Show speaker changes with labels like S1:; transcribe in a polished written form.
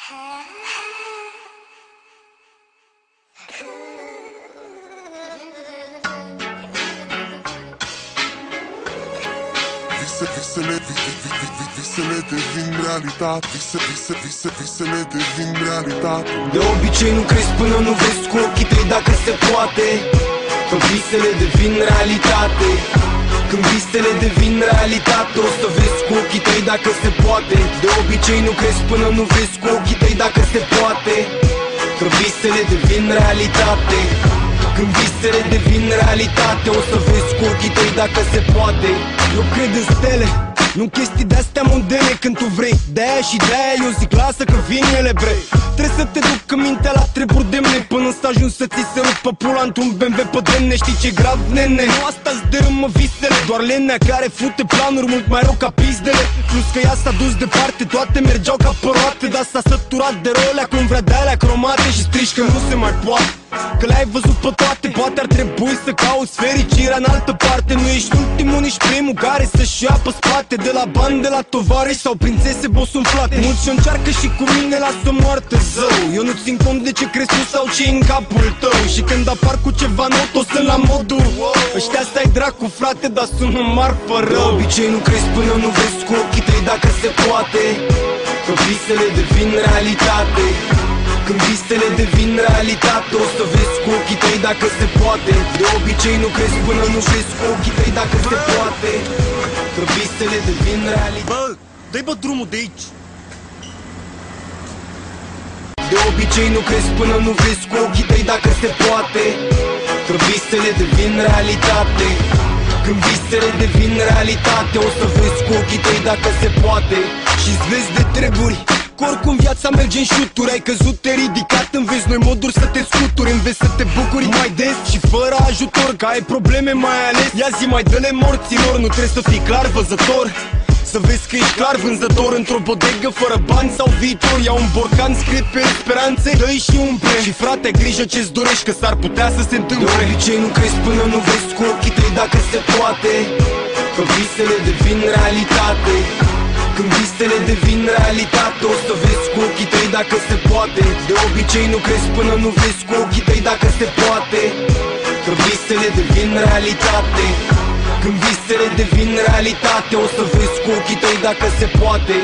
S1: Visele devin realitate. Visele devin realitate.
S2: De obicei nu crezi până nu vezi cu ochii tăi dacă se poate. Că visele devin realitate. Când visele devin realitate, o să vezi cu ochii tăi dacă se poate. De obicei nu crezi până nu vezi cu ochii tăi dacă se poate. Că visele devin realitate. Când visele devin realitate, o să vezi cu ochii tăi dacă se poate. Eu cred în stele, nu chestii de-astea mondene când tu vrei. De-aia și de-aia eu zic lasă că vin ele, bre. Trebuie să te duc în mintea la treburi demne, până să ajungi să ți se rupă pula într-un BMW pe demne. Știi ce grav, nene? Nu asta-ți dărâmă visele, doar lenea care fute planuri mult mai rău ca pizdele. Plus că ea s-a dus departe, toate mergeau ca pe roate. Dar s-a săturat de rolea cum vrea de-alea cromate. Și strici că nu se mai poate, că le-ai văzut pe toate. Poate ar trebui să cauți fericirea în altă parte. Nu ești ultimul, nici primul care să-și ia pe spate. De la bani, de la tovarăși sau prințese bosunflate. Mulți și încearcă și cu mine lasă moarte zău. Eu nu țin cont de ce crezi tu sau ce în capul tău. Și când apar cu ceva not, o sunt la modul ăștia stai dracu frate, dar sună marfă rău. De obicei nu crezi până nu vezi cu ochii tăi dacă se poate. Că visele devin realitate. Când visele devin realitate, o să vezi cu ochii tăi dacă se poate. De obicei nu crezi până nu vezi cu ochii tăi dacă se poate. Că visele devin realitate.
S3: Bă, dă-i bă drumul de aici.
S2: De obicei nu crezi până nu vezi cu ochii tăi dacă se poate. Că visele devin realitate. Când visele devin realitate, o să vezi cu ochii tăi dacă se poate. Și-ți vezi de treburi, că oricum viața merge în șuturi. Ai căzut, te ridicat, înveți noi moduri să te scuturi. Înveți să te bucuri mai des și fără ajutor. Că ai probleme mai ales, ia zi mai dă-le morților. Nu trebuie să fii clar văzător, să vezi că ești clar vânzător într-o bodegă fără bani sau viitor. Ia un borcan scris pe speranțe, dă-i și umple. Și frate, grijă ce-ți dorești, că s-ar putea să se întâmple. De obicei nu crezi până nu vezi cu ochii tăi dacă se poate. Că visele devin realitate. Când visele devin realitate, o să vezi cu ochii tăi dacă se poate. De obicei nu crezi până nu vezi cu ochii tăi dacă se poate. Că visele devin realitate. Când visele devin realitate, o să vezi cu ochii tăi dacă se poate.